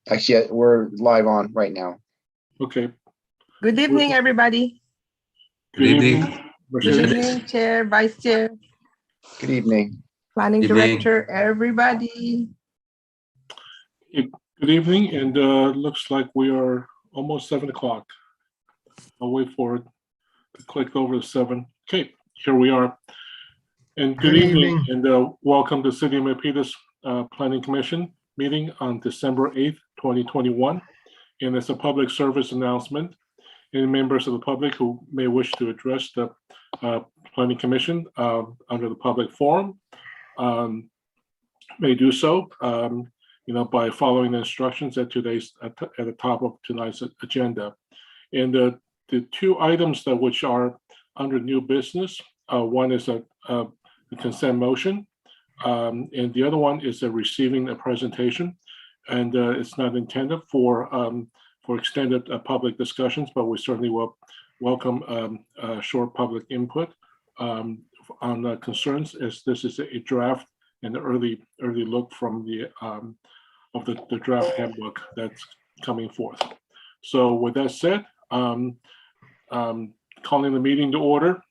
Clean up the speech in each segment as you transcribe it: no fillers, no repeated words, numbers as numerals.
Actually, we're live on right now. Okay. Good evening, everybody. Good evening. Good evening, Chair, Vice Chair, Good evening. Planning Good evening. Director, everybody. Good evening, and looks like we are almost 7 o'clock. I'll wait for it to click over to 7. Okay, here we are. And good evening, and welcome to City of Milpitas Planning Commission meeting on December 8th, 2021. And it's a public service announcement. Any members of the public who may wish to address the Planning Commission under the public forum may do so, by following the instructions at the top of tonight's agenda. And the two items that which are under new business, one is a consent motion, and the other one is receiving a presentation. And it's not intended for extended public discussions, but we certainly will welcome short public input on concerns, as this is a draft and early look from the draft handbook that's coming forth. So with that said, calling the meeting to order.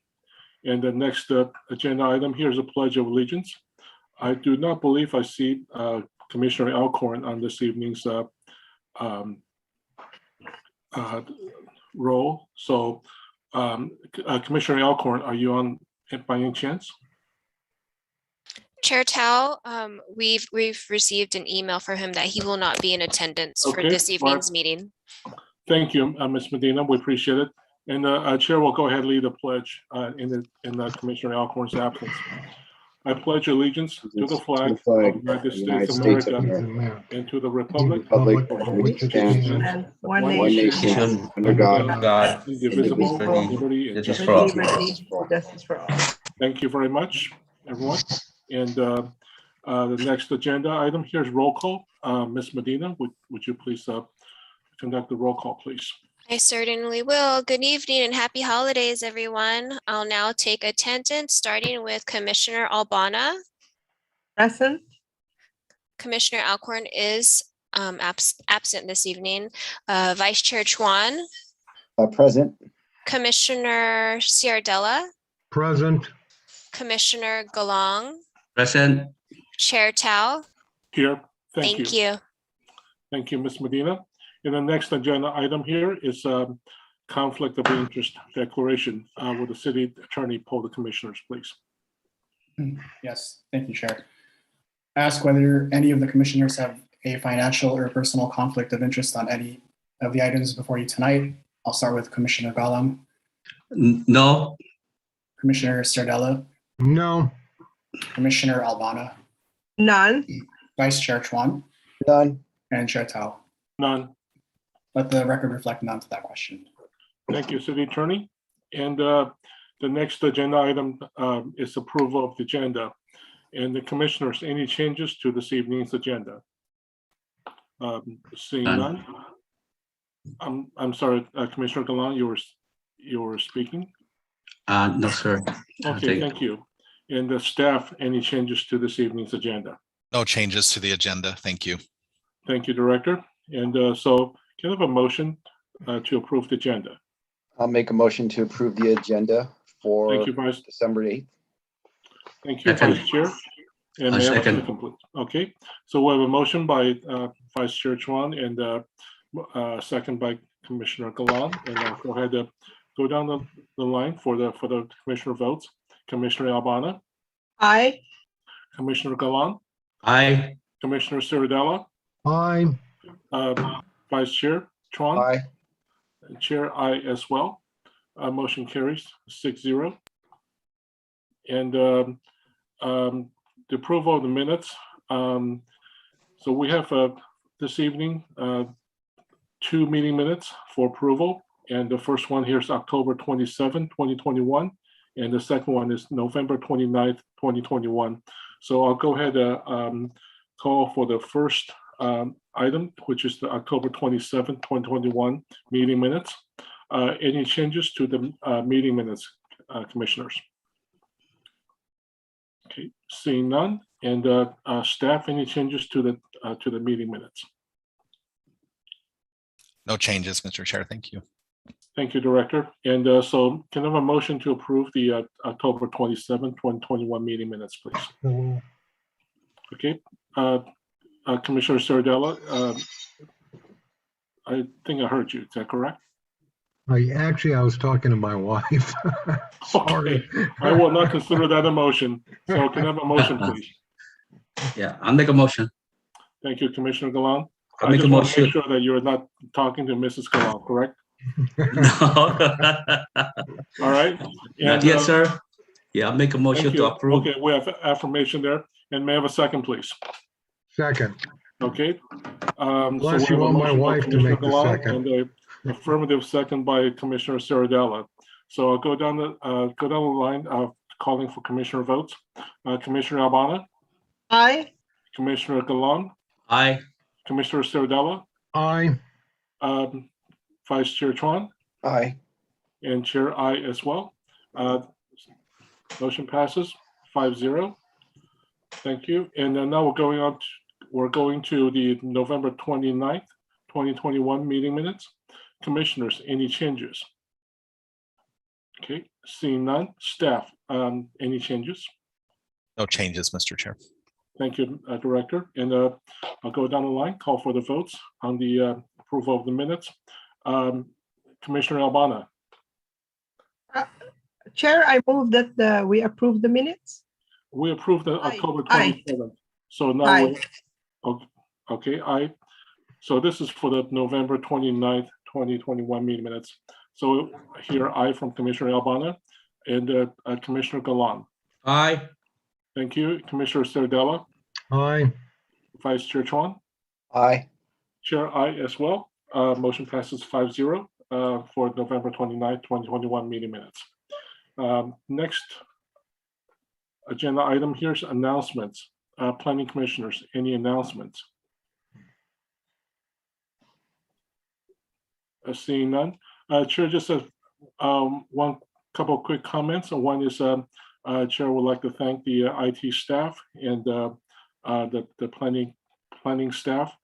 And the next agenda item here is a Pledge of Allegiance. I do not believe I see Commissioner Alcorn on this evening's role. So Commissioner Alcorn, are you on by any chance? Chair Tao, we've received an email from him that he will not be in attendance for this evening's meeting. Thank you, Ms. Medina. We appreciate it. And Chair will go ahead and lead the pledge in Commissioner Alcorn's absence. I pledge allegiance to the flag of the United States of America and to the republic for which it stands, one nation, under God, indivisible, liberty and justice for all. Thank you very much, everyone. And the next agenda item here is roll call. Ms. Medina, would you please conduct the roll call, please? I certainly will. Good evening and happy holidays, everyone. I'll now take attendance, starting with Commissioner Albana. Present. Commissioner Alcorn is absent this evening. Vice Chair Chuan. Present. Commissioner Ciardella. Present. Commissioner Galong. Present. Chair Tao. Here. Thank you. Thank you, Ms. Medina. And the next agenda item here is conflict of interest declaration. Will the city attorney poll the commissioners, please? Yes, thank you, Chair. Ask whether any of the commissioners have a financial or personal conflict of interest on any of the items before you tonight. I'll start with Commissioner Galam. No. Commissioner Sardella. No. Commissioner Albana. None. Vice Chair Chuan. None. And Chair Tao. None. Let the record reflect none to that question. Thank you, City Attorney. And the next agenda item is approval of the agenda. And the commissioners, any changes to this evening's agenda? Seeing none. I'm sorry, Commissioner Galan, you were speaking? No, sir. Okay, thank you. And the staff, any changes to this evening's agenda? No changes to the agenda. Thank you. Thank you, Director. And so can I have a motion to approve the agenda? I'll make a motion to approve the agenda for Thank you, Vice. December 8th. Thank you, Vice Chair. And may I have a second, please? Okay, so we have a motion by Vice Chair Chuan and second by Commissioner Galan. And I'll go ahead and go down the line for the commissioner votes. Commissioner Albana. Aye. Commissioner Galan. Aye. Commissioner Ciardella. Aye. Vice Chair Chuan. Aye. And Chair, aye as well. Motion carries 6-0. And the approval of the minutes. So we have this evening 2 meeting minutes for approval. And the first one here is October 27, 2021. And the second one is November 29th, 2021. So I'll go ahead and call for the first item, which is the October 27, 2021 meeting minutes. Any changes to the meeting minutes, commissioners? Okay, seeing none. And staff, any changes to the meeting minutes? No changes, Mr. Chair. Thank you. Thank you, Director. And so can I have a motion to approve the October 27, 2021 meeting minutes, please? So, Okay. Commissioner Sardella, I think I heard you. Is that correct? I was talking to my wife. Sorry. I will not consider that a motion. So can I have a motion, please? Yeah, I'll make a motion. Thank you, Commissioner Galan. I'll I make a just want to motion. make sure that you're not talking to Mrs. Galan, correct? No. All right. Not yet, sir. Yeah, I'll make a motion Thank to you. approve. Okay, we have affirmation there. And may I have a second, please? Second, Okay. unless we you have a want my motion by wife to Commissioner make the Galan second. and an affirmative second by Commissioner Sardella. So I'll go down the line calling for commissioner votes. Commissioner Albana, Aye. Commissioner Galan, Aye. Commissioner Sardella, Aye. Vice Chair Chuan, Aye. and Chair I as well. Motion passes 5-0. Thank you. And then now we're going to the November 29th, 2021 meeting minutes. Commissioners, any changes? Okay, seeing none. Staff, any changes? No changes, Mr. Chair. Thank you, Director. And I'll go down the line, call for the votes on the approval of the minutes. Commissioner Albana, Chair, I move that we approve the minutes. we approved the Aye. October Aye. 27th. So now, Aye. okay, aye. So this is for the November 29th, 2021 meeting minutes. So here, aye from Commissioner Albana and Commissioner Galan. Aye. Thank you. Commissioner Sardella, Aye. Vice Chair Chuan, Aye. Chair I as well. Motion passes 5-0 for November 29th, 2021 meeting minutes. Next agenda item here is announcements. Planning commissioners, any announcements? Seeing none. Chair, just one couple of quick comments. One is Chair would like to thank the IT staff and the planning staff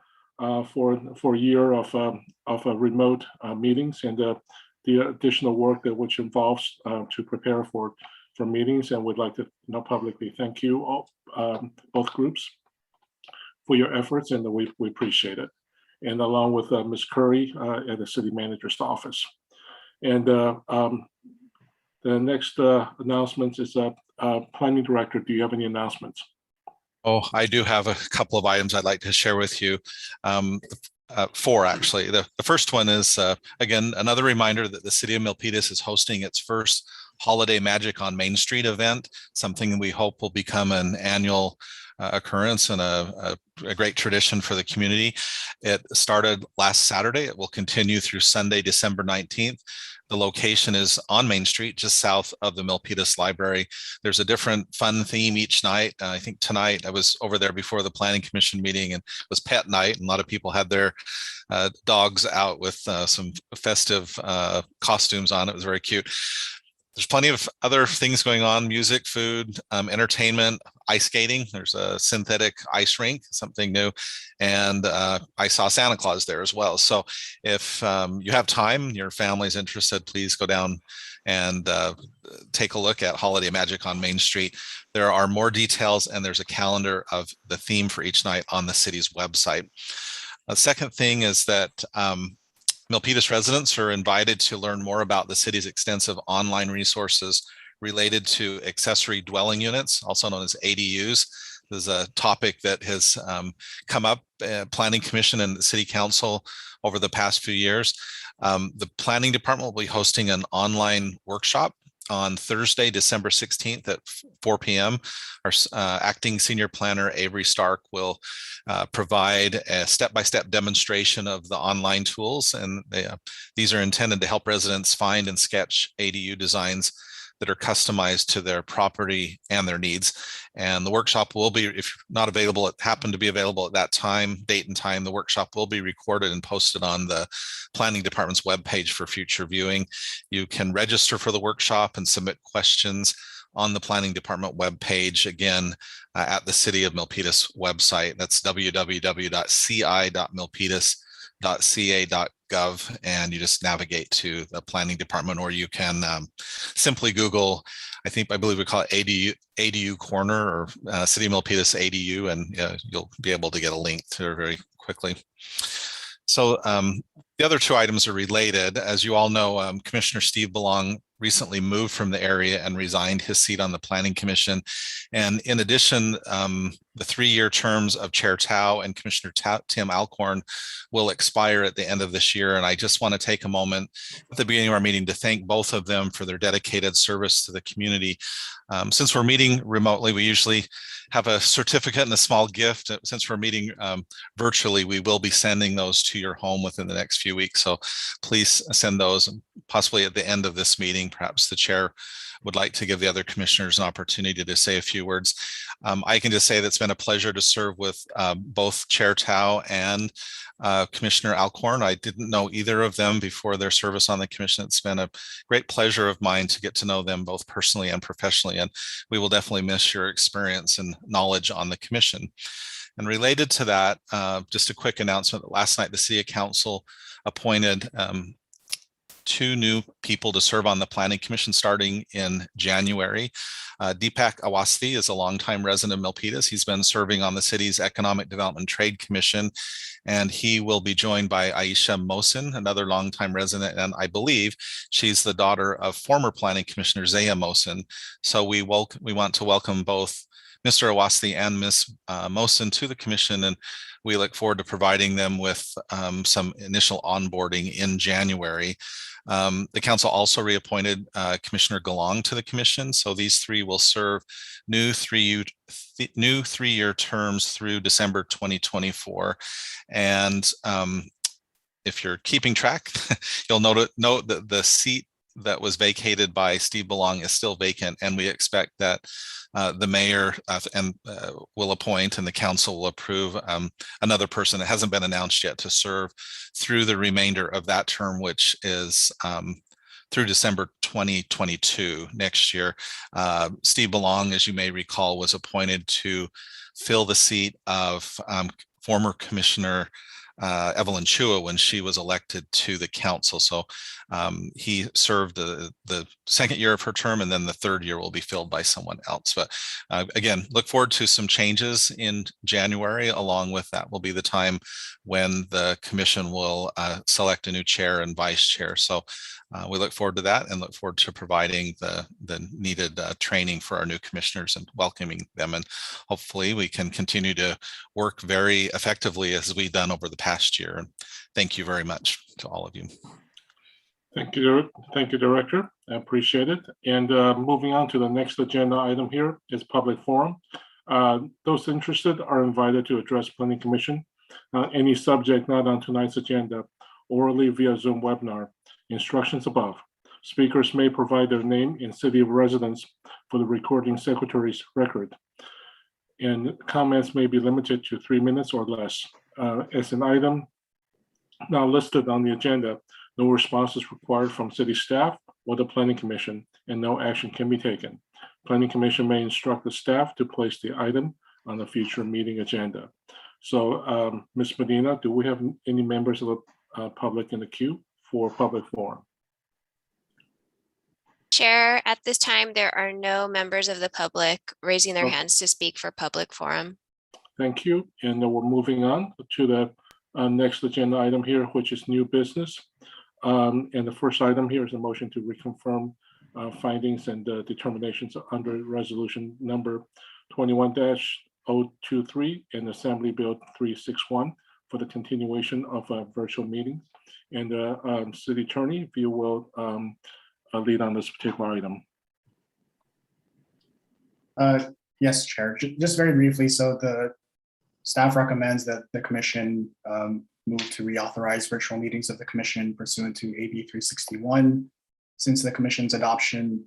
for a year of remote meetings and the additional work that which involves to prepare for meetings, and would like to publicly thank you all, both groups, for your efforts, and we appreciate it. And along with Ms. Curry at the city manager's office. And the next announcement is planning director. Do you have any announcements? Oh, I do have a couple of items I'd like to share with you. Four, actually. The first one is, again, another reminder that the city of Milpitas is hosting its first Holiday Magic on Main Street event, something we hope will become an annual occurrence and a great tradition for the community. It started last Saturday. It will continue through Sunday, December 19th. The location is on Main Street, just south of the Milpitas Library. There's a different fun theme each night. I think tonight, I was over there before the Planning Commission meeting, and it was pet night, and a lot of people had their dogs out with some festive costumes on. It was very cute. There's plenty of other things going on: music, food, entertainment, ice skating. There's a synthetic ice rink, something new. And I saw Santa Claus there as well. So if you have time, your family's interested, please go down and take a look at Holiday Magic on Main Street. There are more details, and there's a calendar of the theme for each night on the city's website. The second thing is that Milpitas residents are invited to learn more about the city's extensive online resources related to accessory dwelling units, also known as ADUs. This is a topic that has come up Planning Commission and the City Council over the past few years. The Planning Department will be hosting an online workshop on Thursday, December 16th at 4 p.m. Our acting senior planner, Avery Stark, will provide a step-by-step demonstration of the online tools. And these are intended to help residents find and sketch ADU designs that are customized to their property and their needs. And the workshop will be, if you're not available, it happened to be available at that time, date and time, the workshop will be recorded and posted on the Planning Department's webpage for future viewing. You can register for the workshop and submit questions on the Planning Department webpage, again, at the City of Milpitas website. That's www.ci.milpitas.ca.gov. gov, and you just navigate to the planning department, or you can simply Google, I believe we call it ADU Corner, or City of Milpitas ADU, and you'll be able to get a link to it very quickly. So the other two items are related. As you all know, Commissioner Steve Belong recently moved from the area and resigned his seat on the Planning Commission. And in addition, the 3-year terms of Chair Tao and Commissioner Tim Alcorn will expire at the end of this year. And I just want to take a moment at the beginning of our meeting to thank both of them for their dedicated service to the community. Since we're meeting remotely, we usually have a certificate and a small gift. Since we're meeting virtually, we will be sending those to your home within the next few weeks. So please send those, possibly at the end of this meeting. Perhaps the chair would like to give the other commissioners an opportunity to say a few words. I can just say that it's been a pleasure to serve with both Chair Tao and Commissioner Alcorn. I didn't know either of them before their service on the commission. It's been a great pleasure of mine to get to know them both personally and professionally, and we will definitely miss your experience and knowledge on the commission. And related to that, just a quick announcement that last night the City Council appointed 2 new people to serve on the Planning Commission starting in January. Deepak Awasthi is a longtime resident of Milpitas. He's been serving on the city's Economic Development Trade Commission, and he will be joined by Aisha Mohsin, another longtime resident, and I believe she's the daughter of former Planning Commissioner Zaya Mohsin. So we want to welcome both Mr. Awasthi and Ms. Mohsin to the commission, and we look forward to providing them with some initial onboarding in January. The council also reappointed Commissioner Galong to the commission. So these 3 will serve new 3-year terms through December 2024. And if you're keeping track, you'll note that the seat that was vacated by Steve Belong is still vacant, and we expect that the mayor will appoint and the council will approve another person that hasn't been announced yet to serve through the remainder of that term, which is through December 2022 next year. Steve Belong, as you may recall, was appointed to fill the seat of former Commissioner Evelyn Chua when she was elected to the council. So he served the 2nd year of her term, and then the 3rd year will be filled by someone else. But again, look forward to some changes in January. Along with that will be the time when the commission will select a new chair and vice chair. So we look forward to that and look forward to providing the needed training for our new commissioners and welcoming them. And hopefully we can continue to work very effectively as we've done over the past year. And thank you very much to all of you. Thank you, Director. I appreciate it. And moving on to the next agenda item here is public forum. Those interested are invited to address Planning Commission. Any subject not on tonight's agenda orally via Zoom webinar. Instructions above. Speakers may provide their name and city of residence for the recording secretary's record. And comments may be limited to 3 minutes or less. As an item now listed on the agenda, no response is required from city staff or the Planning Commission, and no action can be taken. Planning Commission may instruct the staff to place the item on the future meeting agenda. So, Ms. Medina, do we have any members of the public in the queue for public forum? Chair, at this time, there are no members of the public raising their hands to speak for public forum. Thank you. And then we're moving on to the next agenda item here, which is new business. And the first item here is a motion to reconfirm findings and determinations under resolution number 21-023 and Assembly Bill 361 for the continuation of virtual meetings. And City Attorney, if you will lead on this particular item. Yes, Chair. Just very briefly, so the staff recommends that the commission move to reauthorize virtual meetings of the commission pursuant to AB 361. Since the commission's adoption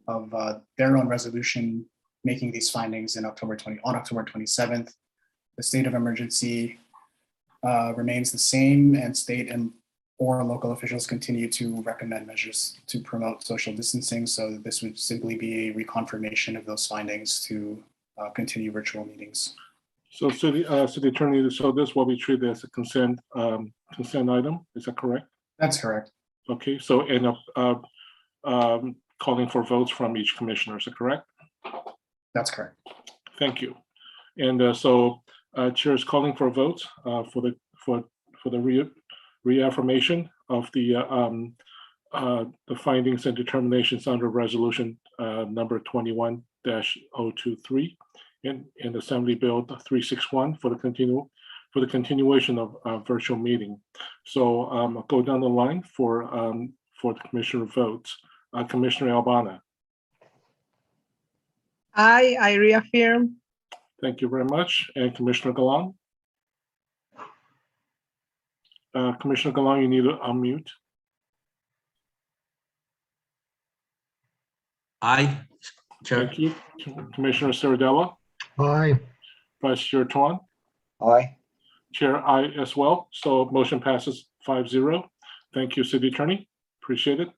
of their own resolution making these findings in October 27th, the state of emergency remains the same, and state and or local officials continue to recommend measures to promote social distancing. So this would simply be a reconfirmation of those findings to continue virtual meetings. So City Attorney, so this will be treated as a consent consent item. Is that correct? That's correct. Okay, so calling for votes from each commissioner. Is that correct? That's correct. Thank you. And so Chair is calling for votes for the reaffirmation of the findings and determinations under resolution number 21-023 in Assembly Bill 361 for the continuation of virtual meeting. So I'll go down the line for the commissioner votes. Commissioner Albana. Aye, I reaffirm. Thank you very much. And Commissioner Galan. Commissioner Galan, you need to unmute. Aye, Chair. Thank you. Commissioner Ciradella, Aye. Vice Chair Tuan, Aye. Chair I as well. So motion passes 5-0. Thank you, City Attorney. Appreciate it.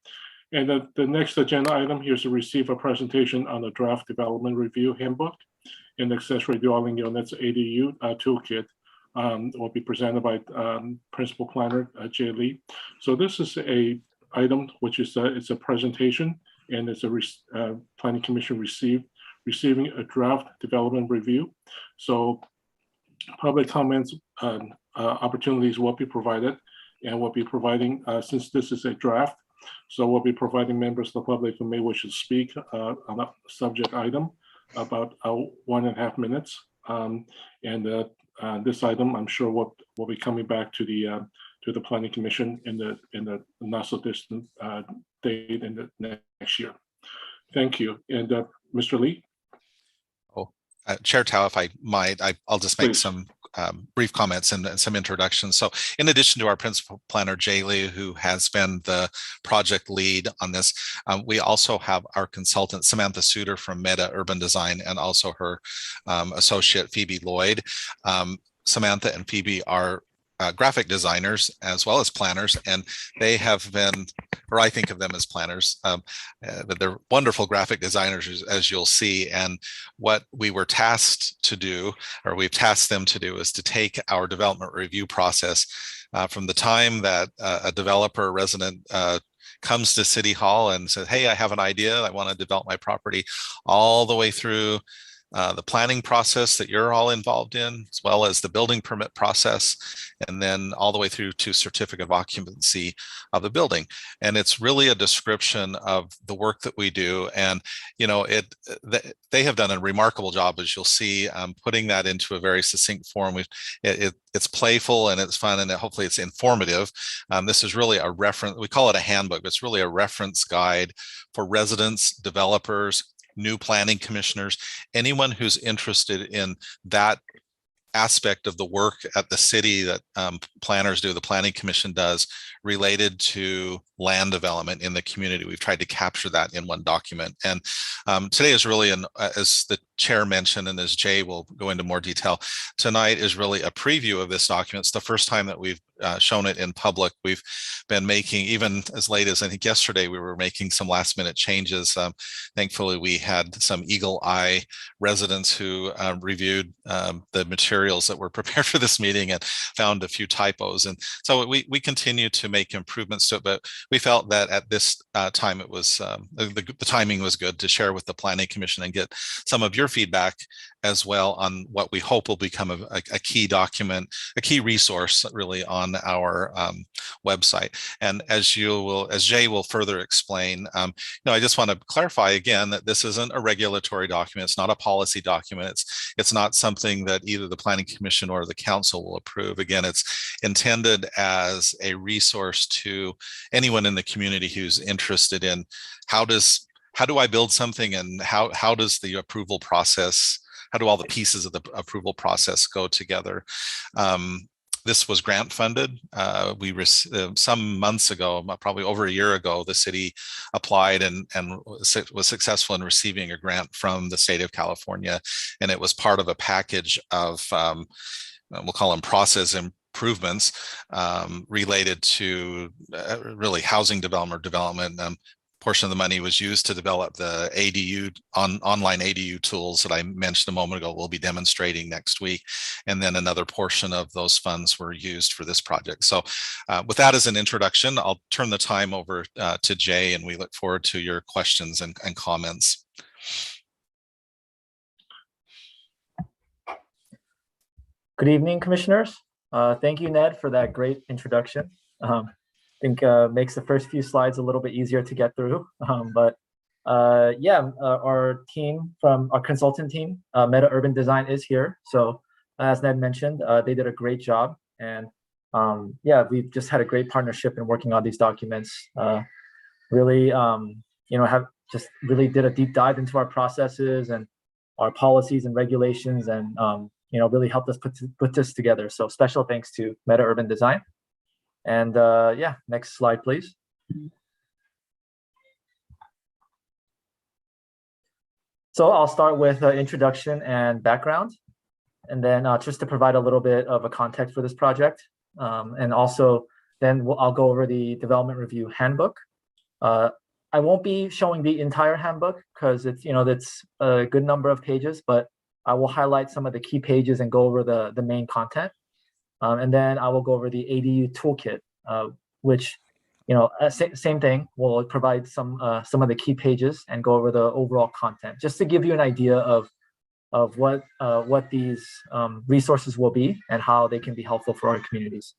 And the next agenda item here is to receive a presentation on the draft development review handbook in accessory dwelling units ADU toolkit. Will be presented by Principal Planner Jay Lee. So this is a item which is it's a presentation, and it's a Planning Commission receiving a draft development review. So public comments opportunities will be provided, and we'll be providing since this is a draft. So we'll be providing members of the public who may wish to speak on a subject item about 1.5 minutes. This item, I'm sure, will be coming back to the Planning Commission in the not so distant date in the next year. Thank you. And Mr. Lee. Chair Tao, if I might, I'll just make Please. some brief comments and some introductions. So in addition to our principal planner, Jay Lee, who has been the project lead on this, we also have our consultant, Samantha Suter from Meta Urban Design, and also her associate, Phoebe Lloyd. Samantha and Phoebe are graphic designers as well as planners, and they have been, or I think of them as planners, but they're wonderful graphic designers, as you'll see. And what we were tasked to do, or we've tasked them to do, is to take our development review process from the time that a developer resident comes to City Hall and says, hey, I have an idea, I want to develop my property, all the way through the planning process that you're all involved in, as well as the building permit process, and then all the way through to certificate of occupancy of the building. And it's really a description of the work that we do. And, you know, they have done a remarkable job, as you'll see, putting that into a very succinct form. It's playful and it's fun, and hopefully it's informative. This is really a reference, we call it a handbook. It's really a reference guide for residents, developers, new planning commissioners, anyone who's interested in that aspect of the work at the city that planners do, the Planning Commission does, related to land development in the community. We've tried to capture that in one document. And today is really, as the chair mentioned, and as Jay will go into more detail, tonight is really a preview of this document. It's the first time that we've shown it in public. We've been making, even as late as I think yesterday, we were making some last minute changes. Thankfully, we had some eagle eye residents who reviewed the materials that were prepared for this meeting and found a few typos. And so we continue to make improvements to it, but we felt that at this time it was the timing was good to share with the Planning Commission and get some of your feedback as well on what we hope will become a key document, a key resource really on our website. And as Jay will further explain, I just want to clarify again that this isn't a regulatory document. It's not a policy document. It's not something that either the Planning Commission or the Council will approve. Again, it's intended as a resource to anyone in the community who's interested in how do I build something, and how does the approval process, how do all the pieces of the approval process go together? This was grant funded. Some months ago, probably over a year ago, the city applied and was successful in receiving a grant from the state of California. And it was part of a package of, we'll call them process improvements related to really housing development, portion of the money was used to develop the ADU online ADU tools that I mentioned a moment ago. We'll be demonstrating next week. And then another portion of those funds were used for this project. So with that as an introduction, I'll turn the time over to Jay, and we look forward to your questions and comments. Good evening, commissioners. Thank you, Ned, for that great introduction. I think makes the first few slides a little bit easier to get through. Our team from our consultant team, Meta Urban Design, is here. So as Ned mentioned, they did a great job. And we've just had a great partnership in working on these documents. Really, have just really did a deep dive into our processes and our policies and regulations, and really helped us put this together. So special thanks to Meta Urban Design. And next slide, please. So I'll start with introduction and background, and then just to provide a little bit of a context for this project. And also then I'll go over the development review handbook. I won't be showing the entire handbook because it's a good number of pages, but I will highlight some of the key pages and go over the main content. And then I will go over the ADU toolkit, which, same thing. We'll provide some of the key pages and go over the overall content, just to give you an idea of what these resources will be and how they can be helpful for our communities.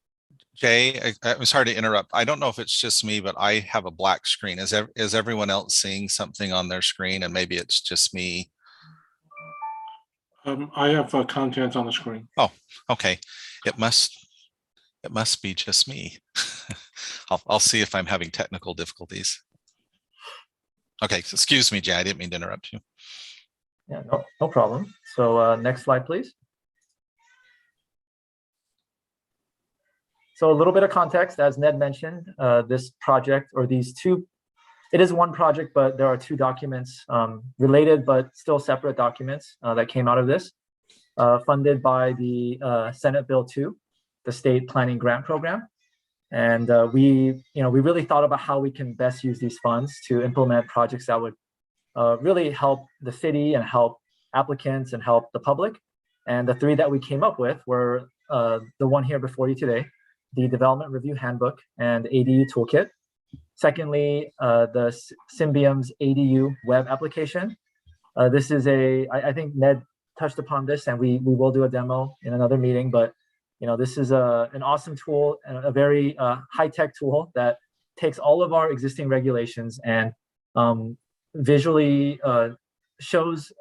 Jay, I'm sorry to interrupt. I don't know if it's just me, but I have a black screen. Is everyone else seeing something on their screen? And maybe it's just me. I have content on the screen. Oh, okay. It must be just me. I'll see if I'm having technical difficulties. Okay, excuse me, Jay. I didn't mean to interrupt you. Yeah, no problem. So next slide, please. So a little bit of context, as Ned mentioned, this project, or these two, it is one project, but there are two documents related, but still separate documents that came out of this, funded by the Senate Bill 2, the State Planning Grant Program. And we really thought about how we can best use these funds to implement projects that would really help the city and help applicants and help the public. And the three that we came up with were the one here before you today, the Development Review Handbook and ADU Toolkit. Secondly, the Symbiom's ADU web application. This is I think Ned touched upon this, and we will do a demo in another meeting, but this is an awesome tool and a very high-tech tool that takes all of our existing regulations and visually shows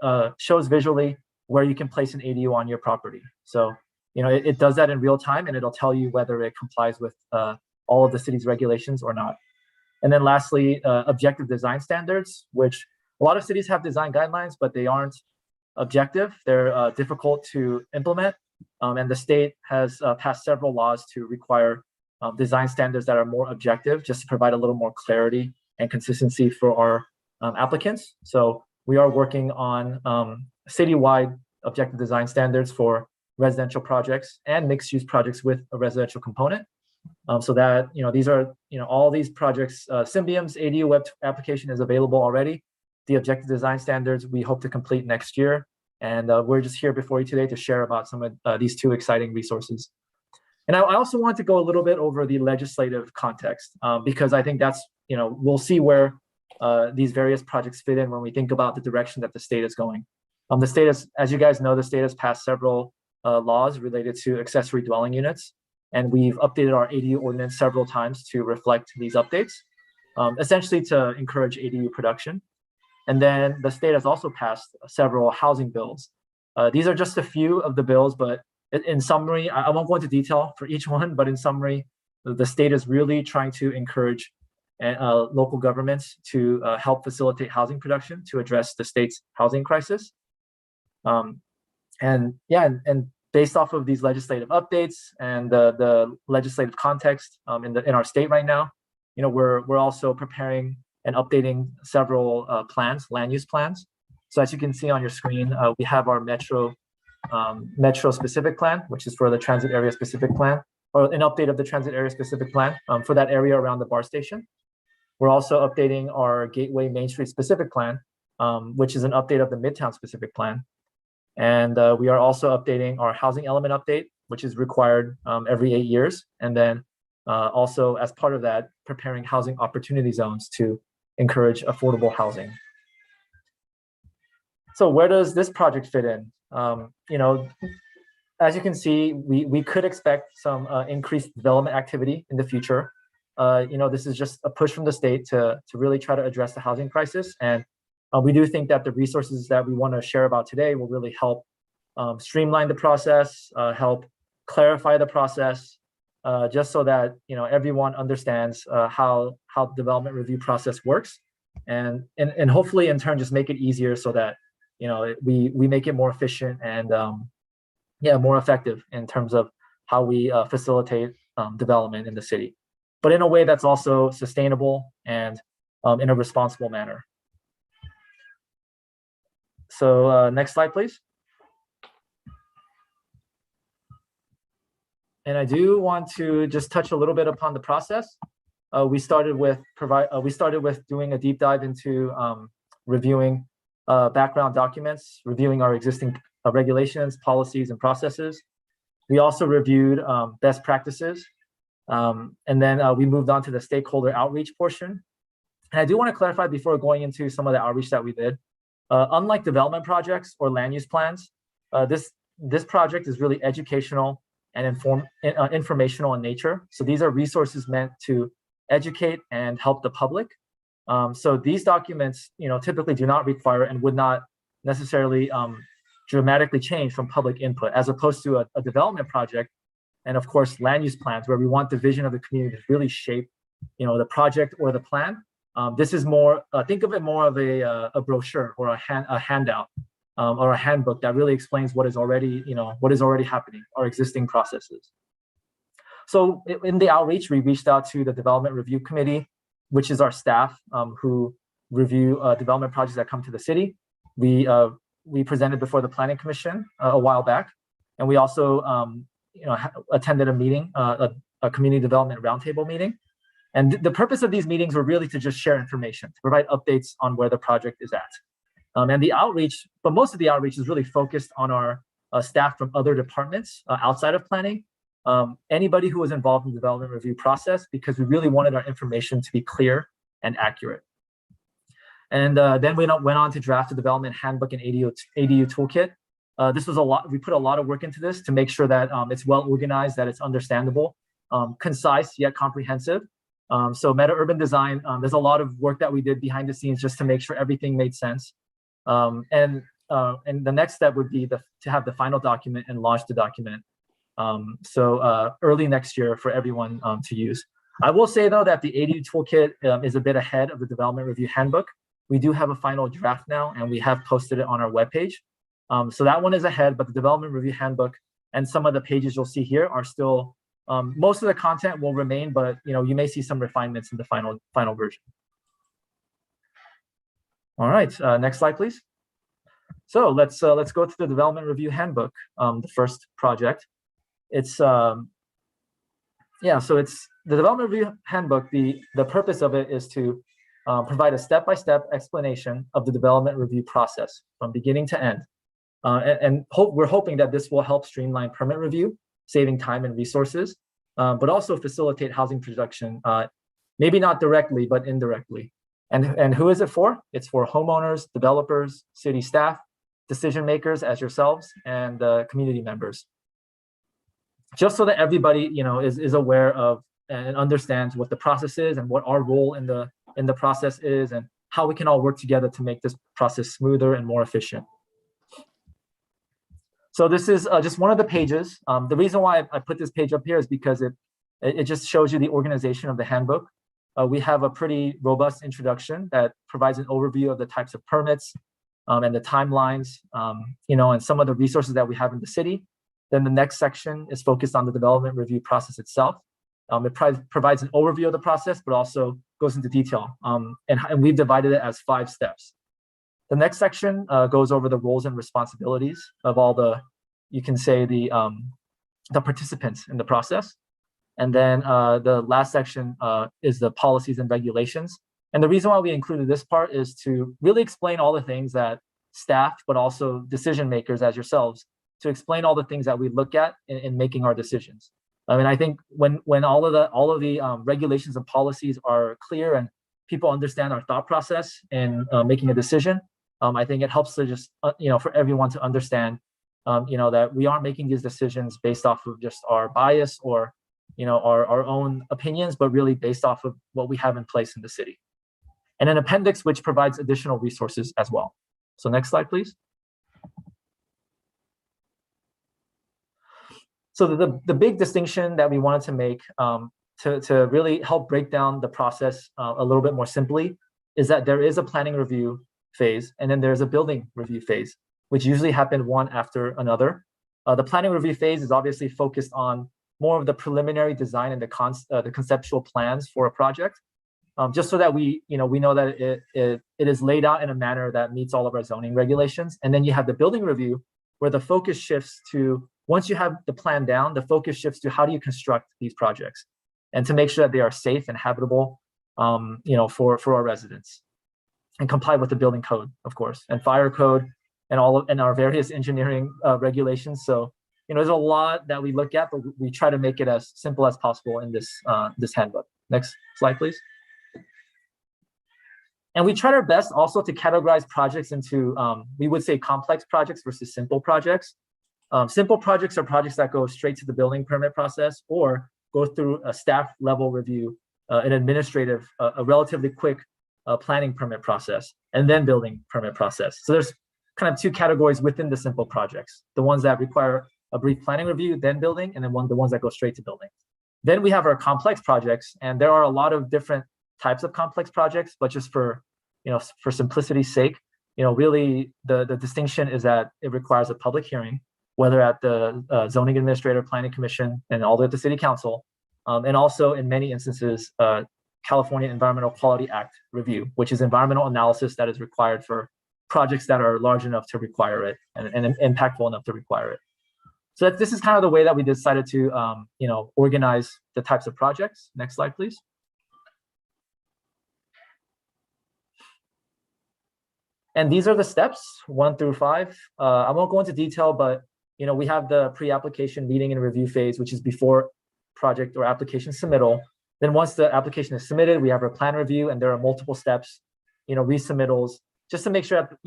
visually where you can place an ADU on your property. So it does that in real time, and it'll tell you whether it complies with all of the city's regulations or not. And then lastly, objective design standards, which a lot of cities have design guidelines, but they aren't objective. They're difficult to implement. And the state has passed several laws to require design standards that are more objective, just to provide a little more clarity and consistency for our applicants. So we are working on citywide objective design standards for residential projects and mixed-use projects with a residential component. So that, these are, all these projects, Symbiom's ADU web application is available already. The objective design standards we hope to complete next year. And we're just here before you today to share about some of these two exciting resources. And I also want to go a little bit over the legislative context, because I think that's, we'll see where these various projects fit in when we think about the direction that the state is going. The state has, as you guys know, the state has passed several laws related to accessory dwelling units. And we've updated our ADU ordinance several times to reflect these updates, essentially to encourage ADU production. And then the state has also passed several housing bills. These are just a few of the bills, but in summary, I won't go into detail for each one, but in summary, the state is really trying to encourage local governments to help facilitate housing production to address the state's housing crisis. And based off of these legislative updates and the legislative context in our state right now, we're also preparing and updating several land use plans. So as you can see on your screen, we have our metro specific plan, which is for the transit area specific plan, or an update of the transit area specific plan for that area around the BAR station. We're also updating our Gateway Main Street specific plan, which is an update of the Midtown specific plan. And we are also updating our housing element update, which is required every 8 years. And then also as part of that, preparing housing opportunity zones to encourage affordable housing. So where does this project fit in? As you can see, we could expect some increased development activity in the future. This is just a push from the state to really try to address the housing crisis. And we do think that the resources that we want to share about today will really help streamline the process, help clarify the process, just so that everyone understands how the development review process works, and hopefully in turn just make it easier so that we make it more efficient and more effective in terms of how we facilitate development in the city, but in a way that's also sustainable and in a responsible manner. So next slide, please. And I do want to just touch a little bit upon the process. We started with doing a deep dive into reviewing background documents, reviewing our existing regulations, policies, and processes. We also reviewed best practices. And then we moved on to the stakeholder outreach portion. And I do want to clarify before going into some of the outreach that we did. Unlike development projects or land use plans, this project is really educational and informational in nature. So these are resources meant to educate and help the public. So these documents, typically do not require and would not necessarily dramatically change from public input, as opposed to a development project, and of course land use plans, where we want the vision of the community to really shape, the project or the plan. This is more, think of it more of a brochure or a handout or a handbook that really explains what is already, happening, our existing processes. So in the outreach, we reached out to the Development Review Committee, which is our staff who review development projects that come to the city. We presented before the Planning Commission a while back, and we also attended a meeting, a community development roundtable meeting. And the purpose of these meetings were really to just share information, to provide updates on where the project is at. And the outreach, but most of the outreach is really focused on our staff from other departments outside of planning, anybody who was involved in the development review process, because we really wanted our information to be clear and accurate. And then we went on to draft a development handbook and ADU toolkit. This was a lot. We put a lot of work into this to make sure that it's well organized, that it's understandable, concise yet comprehensive. So meta urban design, there's a lot of work that we did behind the scenes just to make sure everything made sense. And the next step would be to have the final document and launch the document. So early next year for everyone to use. I will say though that the ADU toolkit is a bit ahead of the development review handbook. We do have a final draft now, and we have posted it on our webpage. So that one is ahead, but the development review handbook and some of the pages you'll see here are still, most of the content will remain, but you may see some refinements in the final version. All right, next slide, please. So let's go to the development review handbook, the first project. It's so it's the development review handbook. The purpose of it is to provide a step-by-step explanation of the development review process from beginning to end. We're hoping that this will help streamline permit review, saving time and resources, but also facilitate housing production, maybe not directly, but indirectly. And who is it for? It's for homeowners, developers, city staff, decision makers as yourselves, and community members. Just so that everybody is aware of and understands what the process is and what our role in the process is, and how we can all work together to make this process smoother and more efficient. So this is just one of the pages. The reason why I put this page up here is because it just shows you the organization of the handbook. We have a pretty robust introduction that provides an overview of the types of permits and the timelines, and some of the resources that we have in the city. Then the next section is focused on the development review process itself. It provides an overview of the process, but also goes into detail. And we've divided it as 5 steps. The next section goes over the roles and responsibilities of all the participants in the process. And then the last section is the policies and regulations And the reason why we included this part is to really explain all the things that staff, but also decision makers as yourselves, to explain all the things that we look at in making our decisions. I mean, I think when all of the regulations and policies are clear and people understand our thought process in making a decision, I think it helps to just for everyone to understand that we aren't making these decisions based off of just our bias or our own opinions, but really based off of what we have in place in the city. And an appendix which provides additional resources as well. So next slide, please. So the big distinction that we wanted to make to really help break down the process a little bit more simply is that there is a planning review phase and then there's a building review phase, which usually happen one after another. The planning review phase is obviously focused on more of the preliminary design and the conceptual plans for a project, just so that we know that it is laid out in a manner that meets all of our zoning regulations. And then you have the building review, where the focus shifts to, once you have the plan down, the focus shifts to how do you construct these projects and to make sure that they are safe and habitable, for our residents, and comply with the building code, of course, and fire code and our various engineering regulations. So, there's a lot that we look at, but we try to make it as simple as possible in this handbook. Next slide, please. And we tried our best also to categorize projects into, we would say, complex projects versus simple projects. Simple projects are projects that go straight to the building permit process or go through a staff level review, an administrative, a relatively quick planning permit process, and then building permit process. So there's kind of two categories within the simple projects: the ones that require a brief planning review, then building, and then the ones that go straight to building. Then we have our complex projects, and there are a lot of different types of complex projects, but just for simplicity's sake, really the distinction is that it requires a public hearing, whether at the zoning administrator, planning commission, and all the way at the city council, and also in many instances, California Environmental Quality Act review, which is environmental analysis that is required for projects that are large enough to require it and impactful enough to require it. So this is kind of the way that we decided to organize the types of projects. Next slide, please. And these are the steps 1 through 5. I won't go into detail, but we have the pre-application meeting and review phase, which is before project or application submittal. Then once the application is submitted, we have our plan review, and there are multiple steps, resubmittals, just to make sure that,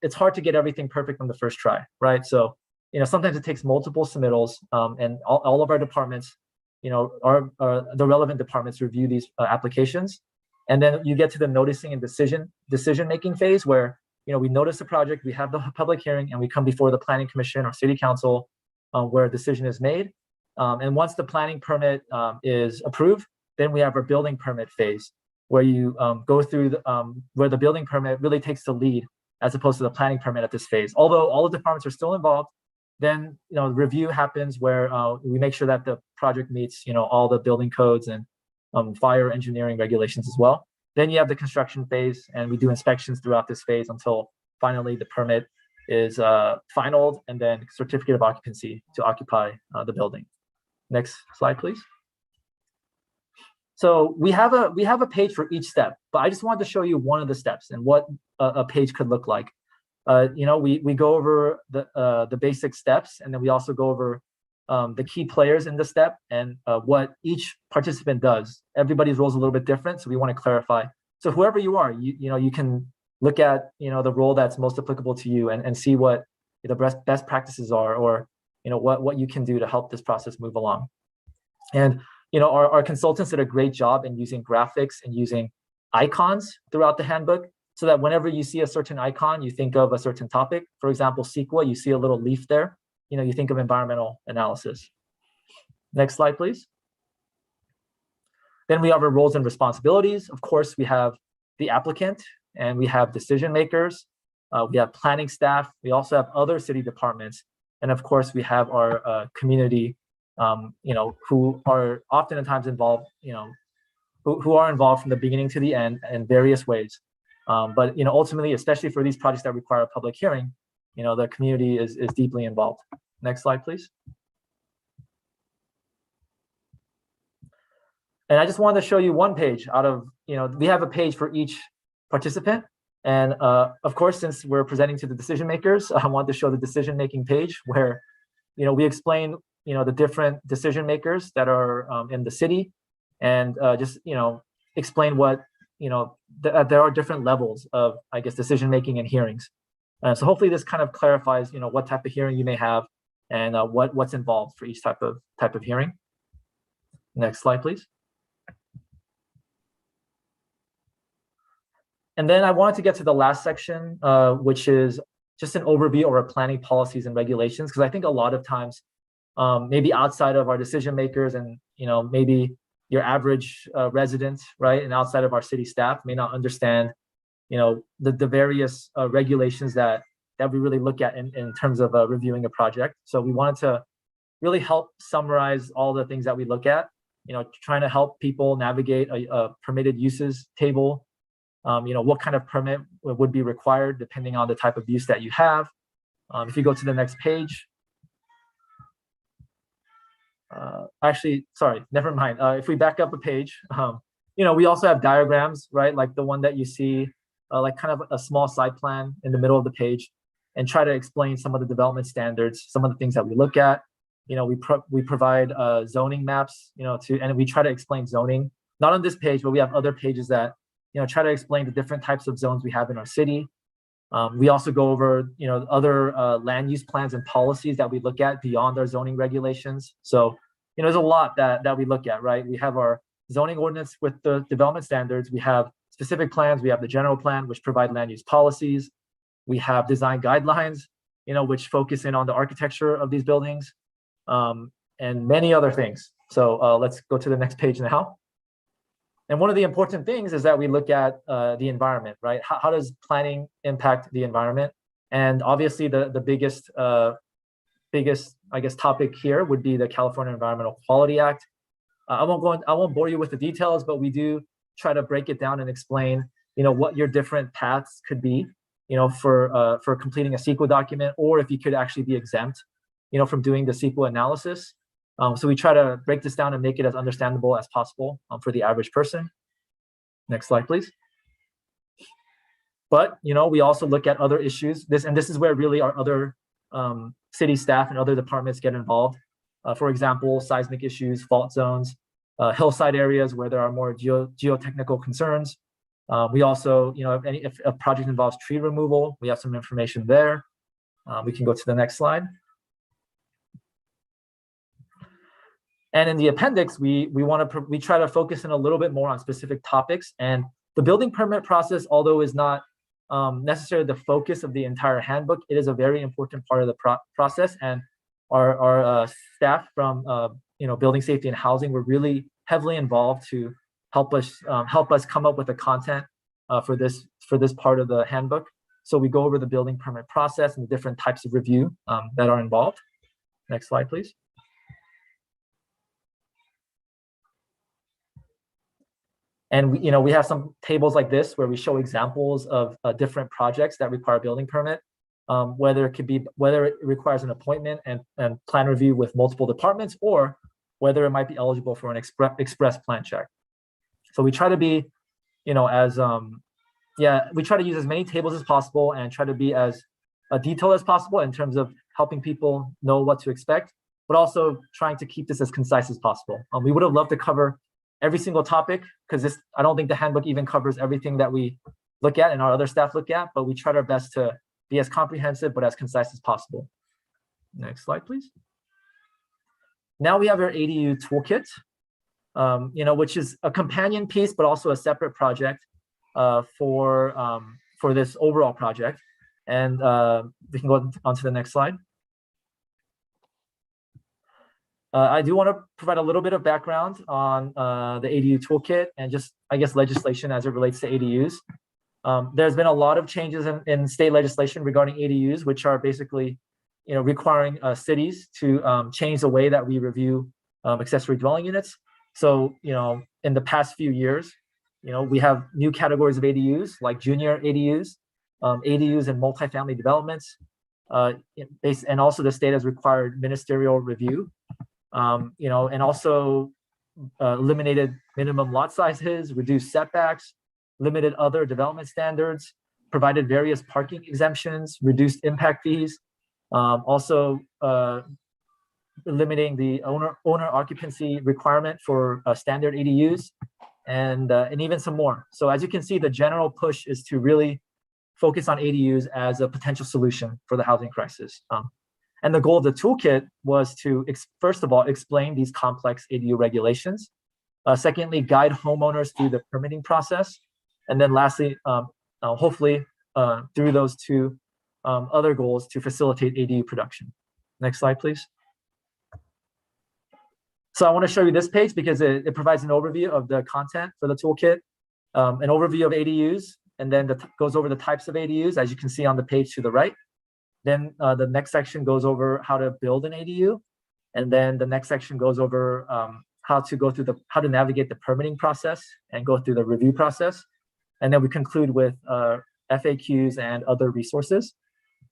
it's hard to get everything perfect on the first try, right? So, sometimes it takes multiple submittals, and all of our departments, the relevant departments review these applications. And then you get to the noticing and decision-making phase where, we notice the project, we have the public hearing, and we come before the planning commission or city council where a decision is made. And once the planning permit is approved, then we have our building permit phase where you go through where the building permit really takes the lead as opposed to the planning permit at this phase. Although all the departments are still involved, then review happens where we make sure that the project meets all the building codes and fire engineering regulations as well. Then you have the construction phase, and we do inspections throughout this phase until finally the permit is finalized, and then certificate of occupancy to occupy the building. Next slide, please. So we have a page for each step, but I just wanted to show you one of the steps and what a page could look like. We go over the basic steps, and then we also go over the key players in the step and what each participant does. Everybody's role is a little bit different, so we want to clarify. So whoever you are, you can look at the role that's most applicable to you and see what the best practices are, or what you can do to help this process move along. And our consultants did a great job in using graphics and using icons throughout the handbook, so that whenever you see a certain icon, you think of a certain topic. For example, CEQA, you see a little leaf there. You think of environmental analysis. Next slide, please. Then we have our roles and responsibilities. Of course, we have the applicant, and we have decision makers. We have planning staff. We also have other city departments. And of course, we have our community, who are oftentimes involved, who are involved from the beginning to the end in various ways. But ultimately, especially for these projects that require a public hearing, the community is deeply involved. Next slide, please. And I just wanted to show you one page out of, we have a page for each participant. And of course, since we're presenting to the decision makers, I want to show the decision-making page where, we explain, the different decision makers that are in the city, and just, explain what, there are different levels of, I guess, decision-making and hearings. So hopefully this kind of clarifies, what type of hearing you may have and what's involved for each type of hearing. Next slide, please. And then I wanted to get to the last section, which is just an overview or planning policies and regulations, because I think a lot of times, maybe outside of our decision makers and, maybe your average resident, right, and outside of our city staff may not understand, the various regulations that we really look at in terms of reviewing a project. So we wanted to really help summarize all the things that we look at, trying to help people navigate a permitted uses table, what kind of permit would be required depending on the type of use that you have. If you go to the next page, actually, sorry, never mind. If we back up a page, we also have diagrams, right? Like the one that you see, like kind of a small side plan in the middle of the page, and try to explain some of the development standards, some of the things that we look at. We provide zoning maps, and we try to explain zoning, not on this page, but we have other pages that, try to explain the different types of zones we have in our city. We also go over, other land use plans and policies that we look at beyond our zoning regulations. So, there's a lot that we look at, right? We have our zoning ordinance with the development standards. We have specific plans. We have the general plan, which provide land use policies. We have design guidelines, which focus in on the architecture of these buildings, and many other things. So let's go to the next page now. And one of the important things is that we look at the environment, right? How does planning impact the environment? And obviously the biggest, I guess, topic here would be the California Environmental Quality Act. I won't bore you with the details, but we do try to break it down and explain, what your different paths could be, for completing a CEQA document, or if you could actually be exempt, from doing the CEQA analysis. So we try to break this down and make it as understandable as possible for the average person. Next slide, please. But, we also look at other issues. This is where really our other city staff and other departments get involved. For example, seismic issues, fault zones, hillside areas where there are more geotechnical concerns. We also, if a project involves tree removal, we have some information there. We can go to the next slide. And in the appendix, we try to focus in a little bit more on specific topics. And the building permit process, although is not necessarily the focus of the entire handbook, it is a very important part of the process. And our staff from building safety and housing were really heavily involved to help us come up with the content for this part of the handbook. So we go over the building permit process and the different types of review that are involved. Next slide, please. And we have some tables like this where we show examples of different projects that require building permit, whether it requires an appointment and plan review with multiple departments, or whether it might be eligible for an express plan check. So we try to be, we try to use as many tables as possible and try to be as detailed as possible in terms of helping people know what to expect, but also trying to keep this as concise as possible. We would have loved to cover every single topic, because I don't think the handbook even covers everything that we look at and our other staff look at, but we tried our best to be as comprehensive but as concise as possible. Next slide, please. Now we have our ADU toolkit, which is a companion piece, but also a separate project for this overall project. And we can go on to the next slide. I do want to provide a little bit of background on the ADU toolkit and just, I guess, legislation as it relates to ADUs. There's been a lot of changes in state legislation regarding ADUs, which are basically, requiring cities to change the way that we review accessory dwelling units. So, in the past few years, we have new categories of ADUs like junior ADUs, ADUs in multifamily developments, and also the state has required ministerial review. And also eliminated minimum lot sizes, reduced setbacks, limited other development standards, provided various parking exemptions, reduced impact fees, also eliminating the owner occupancy requirement for standard ADUs, and even some more. So as you can see, the general push is to really focus on ADUs as a potential solution for the housing crisis. And the goal of the toolkit was to, first of all, explain these complex ADU regulations. Secondly, guide homeowners through the permitting process. And then lastly, hopefully through those two other goals, to facilitate ADU production. Next slide, please. So I want to show you this page because it provides an overview of the content for the toolkit, an overview of ADUs, and then goes over the types of ADUs, as you can see on the page to the right. Then the next section goes over how to build an ADU. And then the next section goes over how to navigate the permitting process and go through the review process. And then we conclude with FAQs and other resources.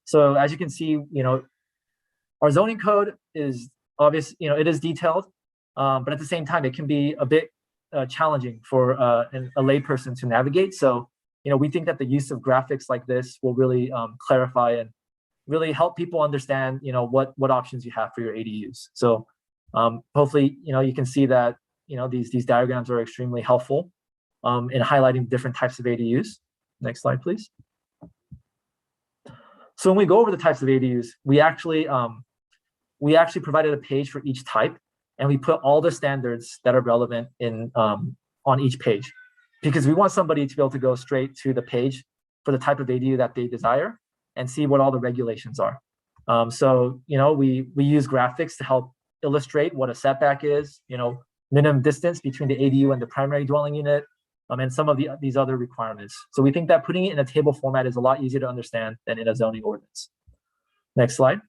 So as you can see, our zoning code is obvious, it is detailed, but at the same time, it can be a bit challenging for a layperson to navigate. So, we think that the use of graphics like this will really clarify and really help people understand, what options you have for your ADUs. So hopefully, you can see that, these diagrams are extremely helpful in highlighting different types of ADUs. Next slide, please. So when we go over the types of ADUs, we actually provided a page for each type, and we put all the standards that are relevant in on each page, because we want somebody to be able to go straight to the page for the type of ADU that they desire and see what all the regulations are. So we use graphics to help illustrate what a setback is, minimum distance between the ADU and the primary dwelling unit, and some of these other requirements. So we think that putting it in a table format is a lot easier to understand than in a zoning ordinance. Next slide.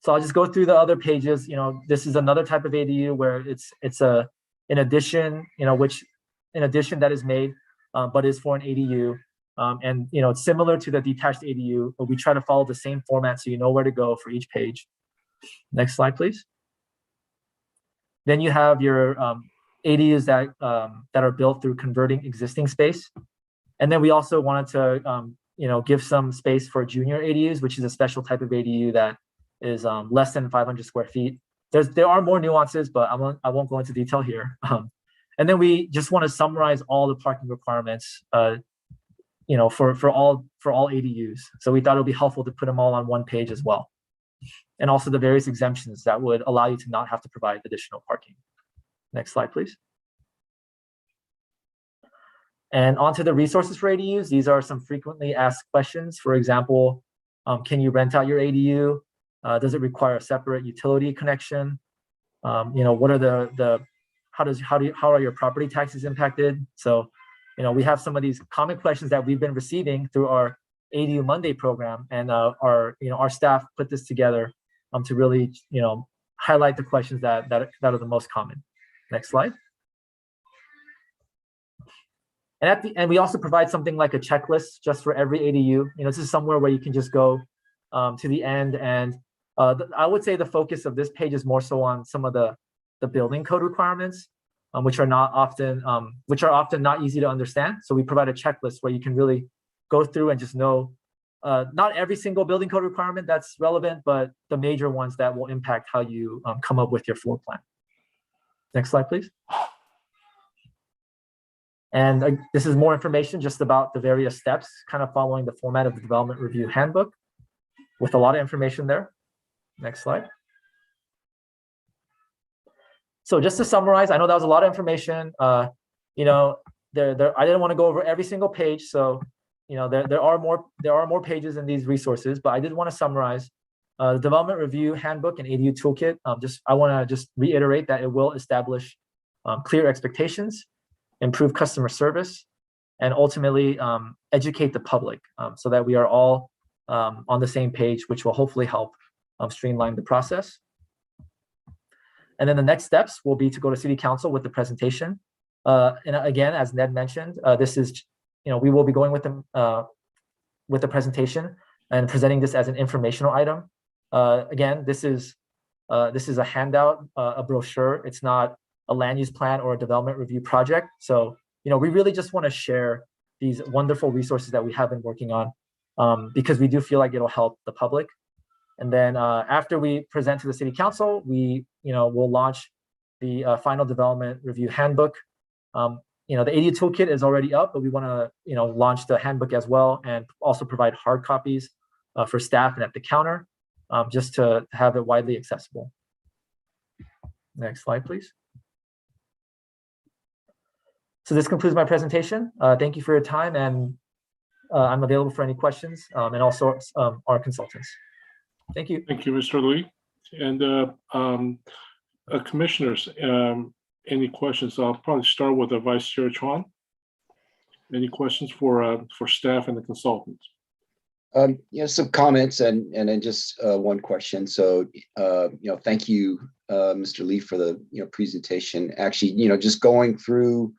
So I'll just go through the other pages. This is another type of ADU where it's an addition, an addition that is made, but is for an ADU. And it's similar to the detached ADU, but we try to follow the same format so you know where to go for each page. Next slide, please. Then you have your ADUs that are built through converting existing space. And then we also wanted to give some space for junior ADUs, which is a special type of ADU that is less than 500 square feet. There are more nuances, but I won't go into detail here. And then we just want to summarize all the parking requirements, for all ADUs. So we thought it would be helpful to put them all on one page as well. And also the various exemptions that would allow you to not have to provide additional parking. Next slide, please. And onto the resources for ADUs. These are some frequently asked questions. For example, can you rent out your ADU? Does it require a separate utility connection? What are how are your property taxes impacted? So, we have some of these common questions that we've been receiving through our ADU Monday program, and our staff put this together to really highlight the questions that are the most common. Next slide. And at the end, we also provide something like a checklist just for every ADU. This is somewhere where you can just go to the end, and I would say the focus of this page is more so on some of the building code requirements, which are often not easy to understand. So we provide a checklist where you can really go through and just know not every single building code requirement that's relevant, but the major ones that will impact how you come up with your floor plan. Next slide, please. And this is more information just about the various steps, kind of following the format of the Development Review Handbook, with a lot of information there. Next slide. So just to summarize, I know that was a lot of information. I didn't want to go over every single page, so there are more pages in these resources, but I did want to summarize the Development Review Handbook and ADU Toolkit. I want to just reiterate that it will establish clear expectations, improve customer service, and ultimately educate the public so that we are all on the same page, which will hopefully help streamline the process. And then the next steps will be to go to City Council with the presentation. And again, as Ned mentioned, this is, we will be going with the presentation and presenting this as an informational item. Again, this is This is a handout, a brochure. It's not a land use plan or a development review project. So, we really just want to share these wonderful resources that we have been working on because we do feel like it'll help the public. And then after we present to the city council, we'll launch the final development review handbook. The ADU toolkit is already up, but we want to, launch the handbook as well and also provide hard copies for staff and at the counter, just to have it widely accessible. Next slide, please. So this concludes my presentation. Thank you for your time, and I'm available for any questions and also our consultants. Thank you. Thank you, Mr. Lee. And commissioners, any questions? I'll probably start with the Vice Chair Chuan. Any questions for staff and the consultants? Some comments and then just one question. So, thank you, Mr. Lee, for the presentation. Actually, just going through,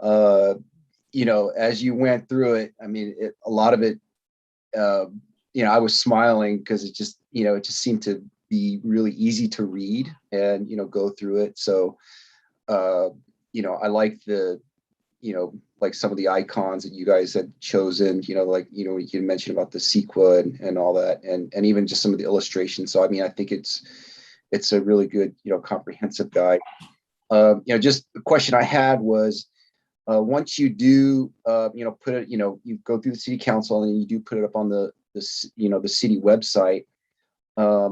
as you went through it, I mean, a lot of it, I was smiling because it just seemed to be really easy to read and go through it. So, I like the like some of the icons that you guys had chosen, you mentioned about the CEQA and all that, and even just some of the illustrations. So, I mean, I think it's a really good, comprehensive guide. Just the question I had was, once you do, put it, you go through the city council and you do put it up on the city website.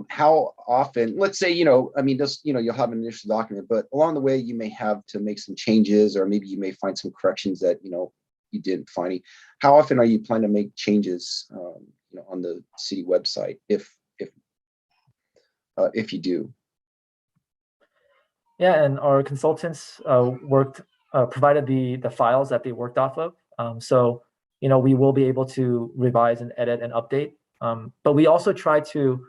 How often, let's say, you'll have an initial document, but along the way you may have to make some changes, or maybe you may find some corrections that, you didn't find. How often are you planning to make changes, on the city website, if you do? Yeah, and our consultants provided the files that they worked off of. So, we will be able to revise and edit and update. But we also try to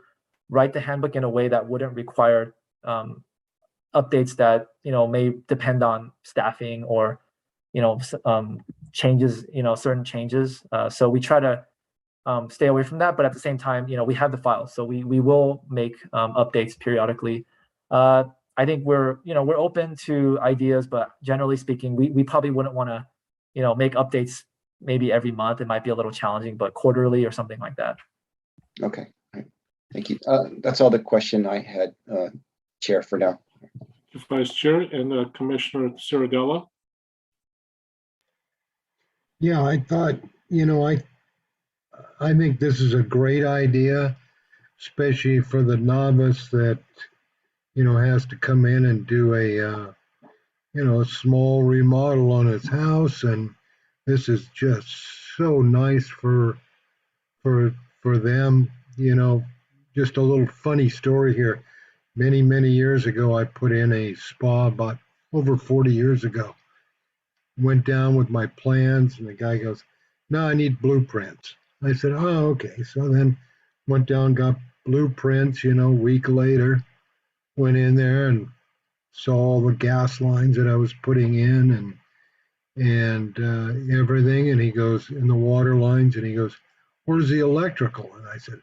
write the handbook in a way that wouldn't require updates that may depend on staffing or changes, certain changes. So we try to stay away from that, but at the same time, we have the files, so we will make updates periodically. I think we're open to ideas, but generally speaking, we probably wouldn't want to make updates maybe every month. It might be a little challenging, but quarterly or something like that. Okay. Thank you. That's all the question I had, Chair, for now. Vice Chair and Commissioner Ciradella. Yeah, I thought, I think this is a great idea, especially for the novice that, has to come in and do a small remodel on his house. And this is just so nice for them, Just a little funny story here. Many, many years ago, I put in a spa about over 40 years ago. Went down with my plans, and the guy goes, "No, I need blueprints." I said, "Oh, okay." So then went down, got blueprints, a week later, went in there and saw all the gas lines that I was putting in and everything. And he goes, in the water lines, and he goes, "Where's the electrical?" And I said,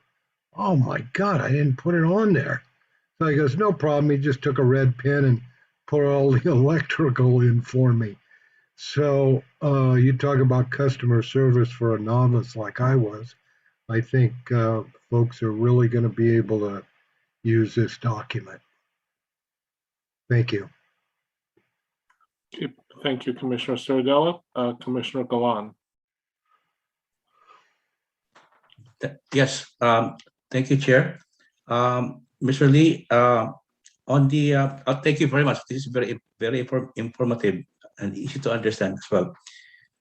"Oh my God, I didn't put it on there." So he goes, "No problem." He just took a red pen and put all the electrical in for me. So you talk about customer service for a novice like I was. I think folks are really going to be able to use this document. Thank you. Okay, thank you, Commissioner Ciradella. Commissioner Galan. Yes, thank you, Chair. Mr. Lee, thank you very much. This is very, very informative and easy to understand as well.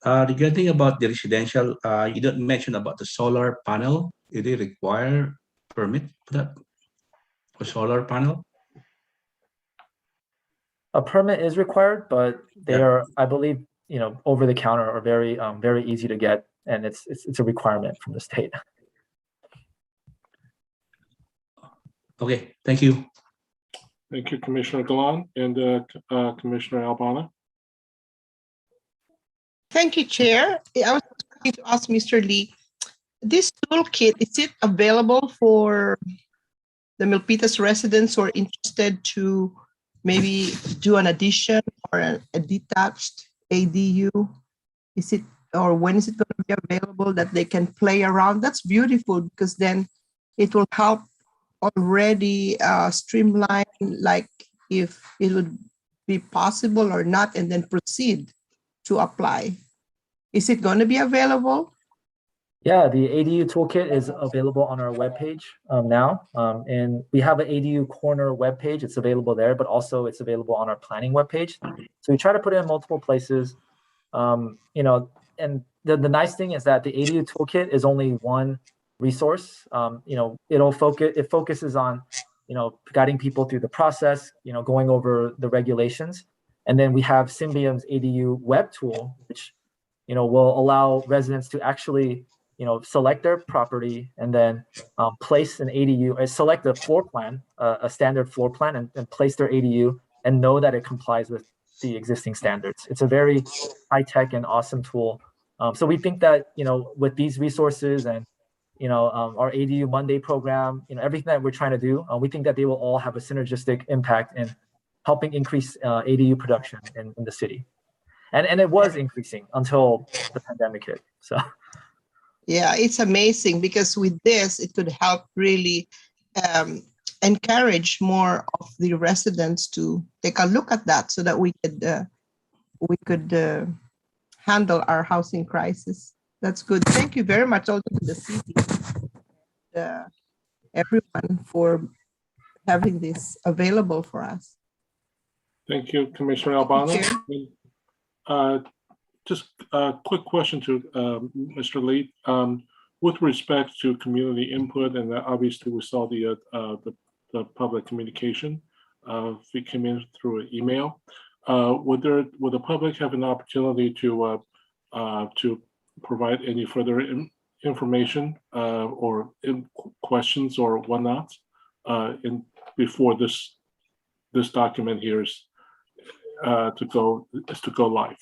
Regarding about the residential, you didn't mention about the solar panel. Do they require permit for that? For solar panel? A permit is required, but they are, I believe, over the counter or very, very easy to get, and it's a requirement from the state. Okay, thank you. Thank you, Commissioner Galan and Commissioner Albana. Thank you, Chair. I was going to ask Mr. Lee, this toolkit, is it available for the Milpitas residents who are interested to maybe do an addition or a detached ADU? Is it, or when is it going to be available that they can play around? That's beautiful, because then it will help already streamline, like if it would be possible or not, and then proceed to apply. Is it going to be available? Yeah, the ADU toolkit is available on our webpage now. And we have an ADU corner webpage. It's available there, but also it's available on our planning webpage. So we try to put it in multiple places. And the nice thing is that the ADU toolkit is only one resource. It focuses on, guiding people through the process, going over the regulations. And then we have Symbiom's ADU web tool, which, will allow residents to actually select their property and then place an ADU, or select a floor plan, a standard floor plan, and place their ADU and know that it complies with the existing standards. It's a very high-tech and awesome tool. So we think that, with these resources and, our ADU Monday program, everything that we're trying to do, we think that they will all have a synergistic impact in helping increase ADU production in the city. And it was increasing until the pandemic hit, so. Yeah, it's amazing, because with this, it could help really encourage more of the residents to take a look at that, so that we could handle our housing crisis. That's good. Thank you very much, also to the city, everyone, for having this available for us. Thank you, Commissioner Albano. Just a quick question to Mr. Lee. With respect to community input, and obviously we saw the public communication, it came in through an email. Would the public have an opportunity to provide any further information or questions or whatnot before this document here is to go live?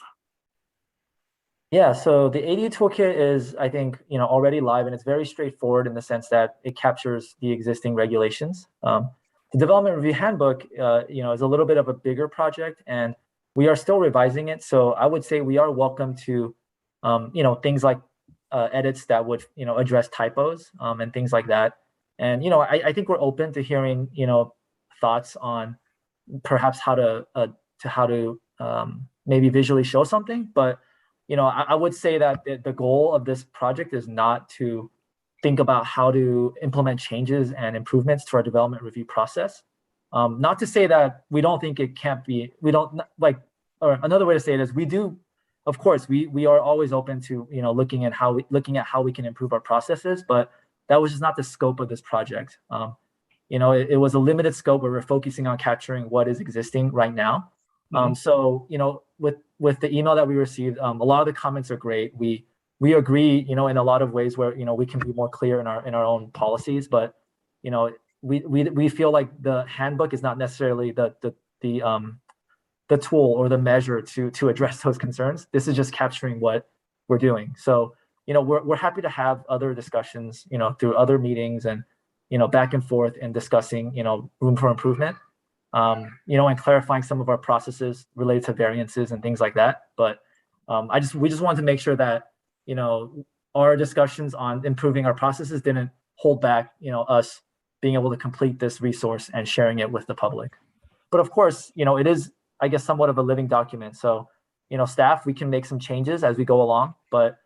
Yeah, so the ADU toolkit is, I think, already live, and it's very straightforward in the sense that it captures the existing regulations. The development review handbook, is a little bit of a bigger project, and we are still revising it. So I would say we are welcome to, things like edits that would, address typos and things like that. And I think we're open to hearing, thoughts on perhaps how to maybe visually show something, but I would say that the goal of this project is not to think about how to implement changes and improvements to our development review process. Not to say that we don't think it can't be, or another way to say it is, we do, of course, we are always open to, looking at how we can improve our processes, but that was just not the scope of this project. It was a limited scope where we're focusing on capturing what is existing right now. So, with the email that we received, a lot of the comments are great. We agree, in a lot of ways where, we can be more clear in our own policies, but, we feel like the handbook is not necessarily the tool or the measure to address those concerns. This is just capturing what we're doing. So, we're happy to have other discussions, through other meetings and, back and forth and discussing, room for improvement. And clarifying some of our processes related to variances and things like that. But we just wanted to make sure that, our discussions on improving our processes didn't hold back, us being able to complete this resource and sharing it with the public. But of course, it is, I guess, somewhat of a living document. So, staff, we can make some changes as we go along, but,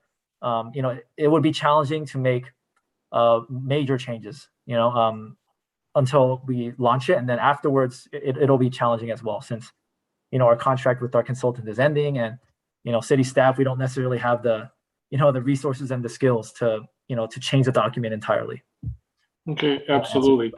it would be challenging to make major changes, until we launch it. And then afterwards, it'll be challenging as well, since, our contract with our consultant is ending, and, city staff, we don't necessarily have the, the resources and the skills to, to change the document entirely. Okay, absolutely.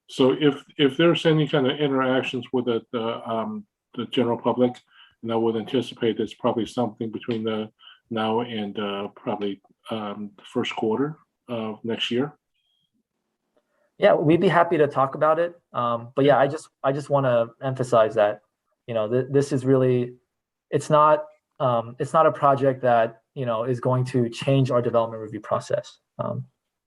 So if there's any kind of interactions with the general public, and I would anticipate it's probably something between the now and probably the first quarter of next year. Yeah, we'd be happy to talk about it. But yeah, I just want to emphasize that, this is really, it's not a project that, is going to change our development review process.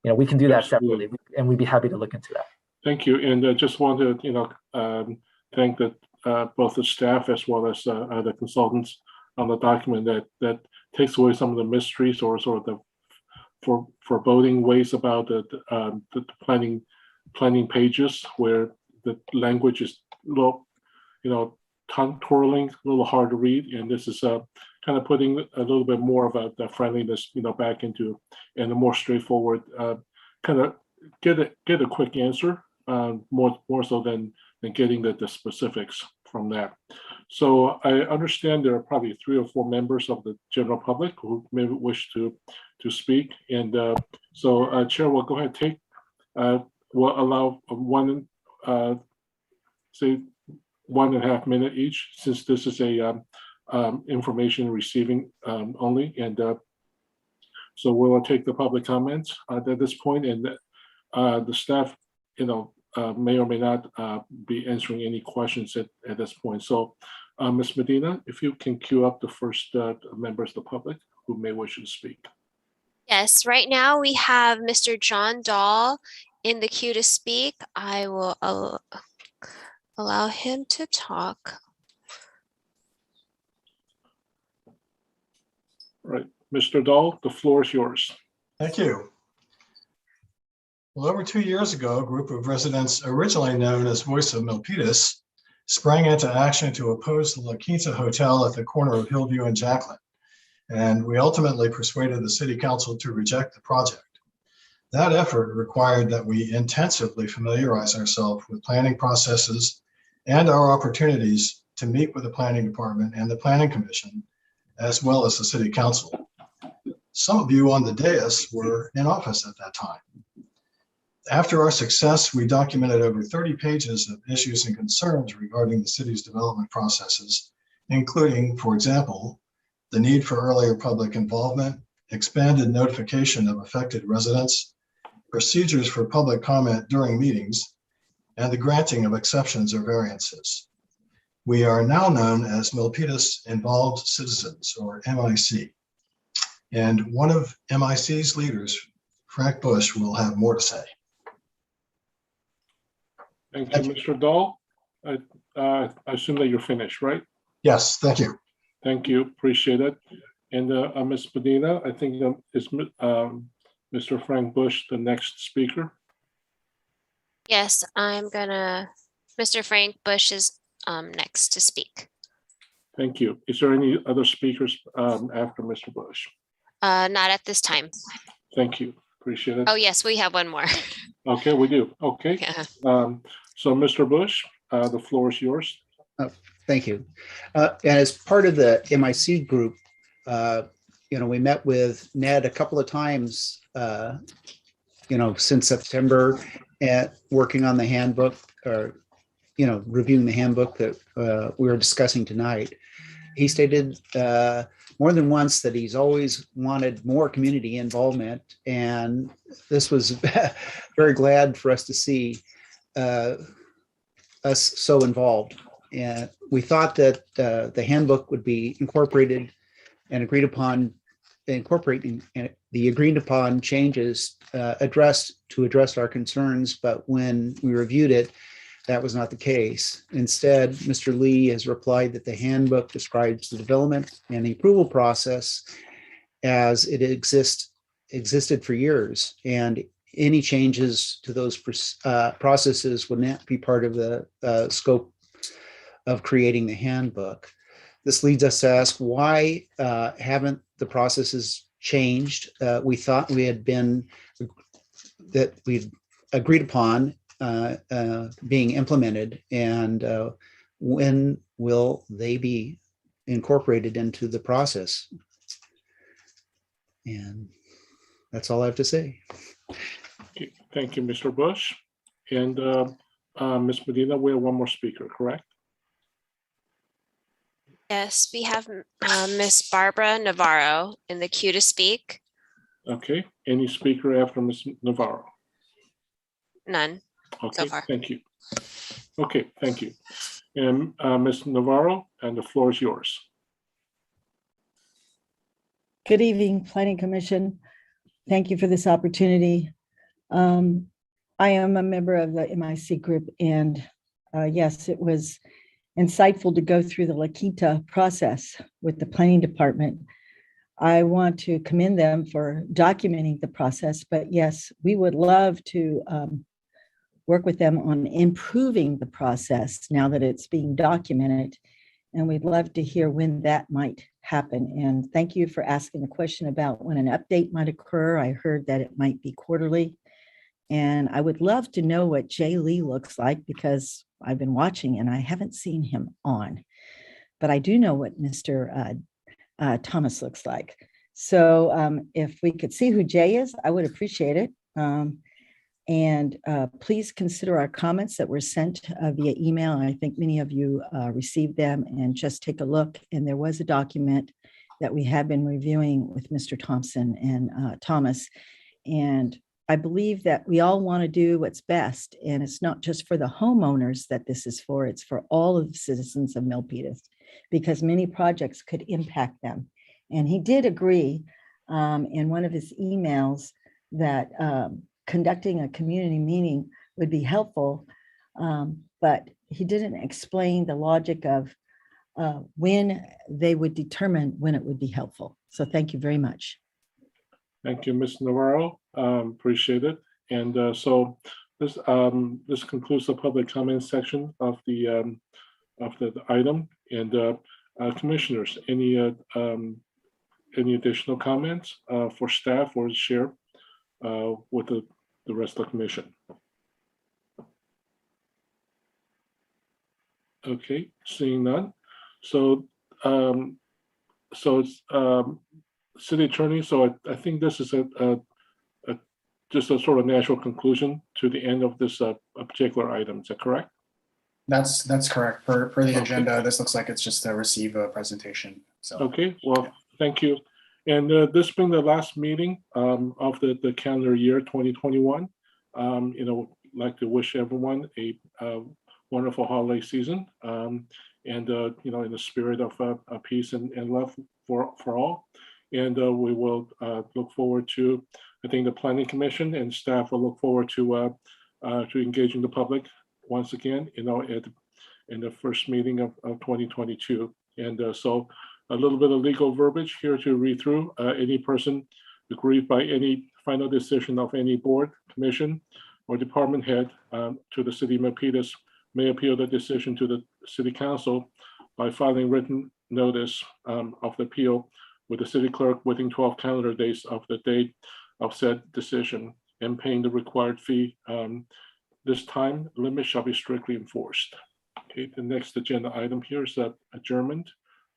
We can do that separately, and we'd be happy to look into that. Thank you. And I just want to, thank both the staff as well as the consultants on the document that takes away some of the mysteries or sort of the foreboding ways about the planning pages where the language is a little, tongue twirling, a little hard to read. And this is kind of putting a little bit more of the friendliness, back into, and a more straightforward, kind of get a quick answer, more so than getting the specifics from that. So I understand there are probably 3 or 4 members of the general public who may wish to speak. And so Chair will go ahead and we'll allow say 1.5 minute each, since this is a information receiving only. And so we'll take the public comments at this point, and the staff, may or may not be answering any questions at this point. So Ms. Medina, if you can queue up the first members of the public who may wish to speak. Yes, right now we have Mr. John Dahl in the queue to speak. I will allow him to talk. All right, Mr. Dahl, the floor is yours. Thank you. Well, over 2 years ago, a group of residents originally known as Voice of Milpitas sprang into action to oppose the La Quinta Hotel at the corner of Hillview and Jacklin. And we ultimately persuaded the city council to reject the project. That effort required that we intensively familiarize ourselves with planning processes and our opportunities to meet with the planning department and the planning commission, as well as the city council. Some of you on the dais were in office at that time. After our success, we documented over 30 pages of issues and concerns regarding the city's development processes, including, for example, the need for earlier public involvement, expanded notification of affected residents, procedures for public comment during meetings, and the granting of exceptions or variances. We are now known as Milpitas Involved Citizens, or MIC. And one of MIC's leaders, Frank Bush, will have more to say. Thank you, Mr. Dahl. I assume that you're finished, right? Yes, thank you. Thank you, appreciate it. And Ms. Medina, I think is Mr. Frank Bush the next speaker? Yes, Mr. Frank Bush is next to speak. Thank you. Is there any other speakers after Mr. Bush? Not at this time. Thank you, appreciate it. Oh, yes, we have one more. Okay, we do, okay. Yeah. So Mr. Bush, the floor is yours. Thank you. And as part of the MIC group, we met with Ned a couple of times, since September, at working on the handbook, or reviewing the handbook that we were discussing tonight. He stated more than once that he's always wanted more community involvement, and this was very glad for us to see us so involved. And we thought that the handbook would be incorporated and agreed upon, incorporating the agreed upon changes to address our concerns. But when we reviewed it, that was not the case. Instead, Mr. Lee has replied that the handbook describes the development and the approval process as it existed for years, and any changes to those processes would not be part of the scope of creating the handbook. This leads us to ask, why haven't the processes changed? We thought we'd agreed upon being implemented, and when will they be incorporated into the process? And that's all I have to say. Okay, thank you, Mr. Bush. And Ms. Medina, we have one more speaker, correct? Yes, we have Miss Barbara Navarro in the queue to speak. Okay, any speaker after Ms. Navarro? None. Okay, so far. Thank you. Okay, thank you. And Ms. Navarro, and the floor is yours. Good evening, Planning Commission. Thank you for this opportunity. I am a member of the MIC group, and yes, it was insightful to go through the La Quinta process with the planning department. I want to commend them for documenting the process, but yes, we would love to work with them on improving the process now that it's being documented. And we'd love to hear when that might happen. And thank you for asking the question about when an update might occur. I heard that it might be quarterly. And I would love to know what Jay Lee looks like, because I've been watching and I haven't seen him on. But I do know what Mr. Thomas looks like. So if we could see who Jay is, I would appreciate it. And please consider our comments that were sent via email. And I think many of you received them, and just take a look. And there was a document that we have been reviewing with Mr. Thompson and Thomas. And I believe that we all want to do what's best. And it's not just for the homeowners that this is for, it's for all of the citizens of Milpitas, because many projects could impact them. And he did agree in one of his emails that conducting a community meeting would be helpful, but he didn't explain the logic of when they would determine when it would be helpful. So thank you very much. Thank you, Ms. Navarro. Appreciate it. And so this concludes the public comment section of the item. And commissioners, any additional comments for staff or share with the rest of the commission? Okay, seeing none. So it's city attorney. So I think this is just a sort of natural conclusion to the end of this particular item. Is that correct? That's correct. Per the agenda, this looks like it's just to receive a presentation. So okay, well, thank you. And this being the last meeting of the calendar year 2021, like to wish everyone a wonderful holiday season, and in the spirit of peace and love for all. And we will look forward to, I think the Planning Commission and staff will look forward to engaging the public once again, in the first meeting of 2022. And so a little bit of legal verbiage here to read through. Any person aggrieved by any final decision of any board, commission, or department head to the city of Milpitas may appeal the decision to the city council by filing written notice of the appeal with the city clerk within 12 calendar days of the date of said decision, and paying the required fee. This time limit shall be strictly enforced. Okay, the next agenda item here is adjournment.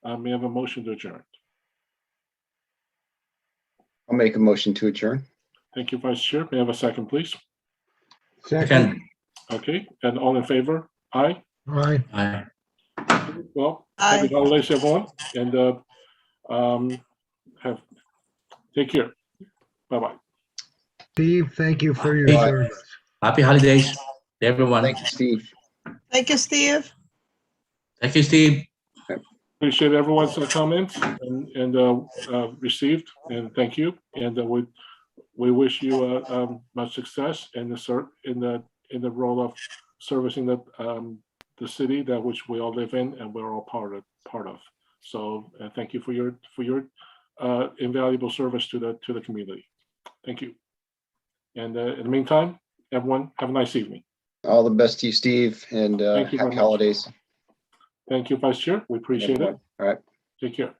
May I have a motion to adjourn? I'll make a motion to adjourn. Thank you, Vice Chair. May I have a second, please? Second. Okay, and all in favor? Aye. Aye. Aye. Well, Aye. happy holidays, everyone, and take care. Bye-bye. Steve, thank you for your Hey. service. Happy holidays, everyone. Thank you, Steve. Thank you, Steve. Thank you, Steve. Appreciate everyone's comments and received, and thank you. And we wish you much success in the role of servicing the city that which we all live in and we're all part of. So thank you for your invaluable service to the community. Thank you. And in the meantime, everyone, have a nice evening. All the best to you, Steve, and Thank you very happy much. holidays. Thank you, Vice Chair. We appreciate it. All right. Take care.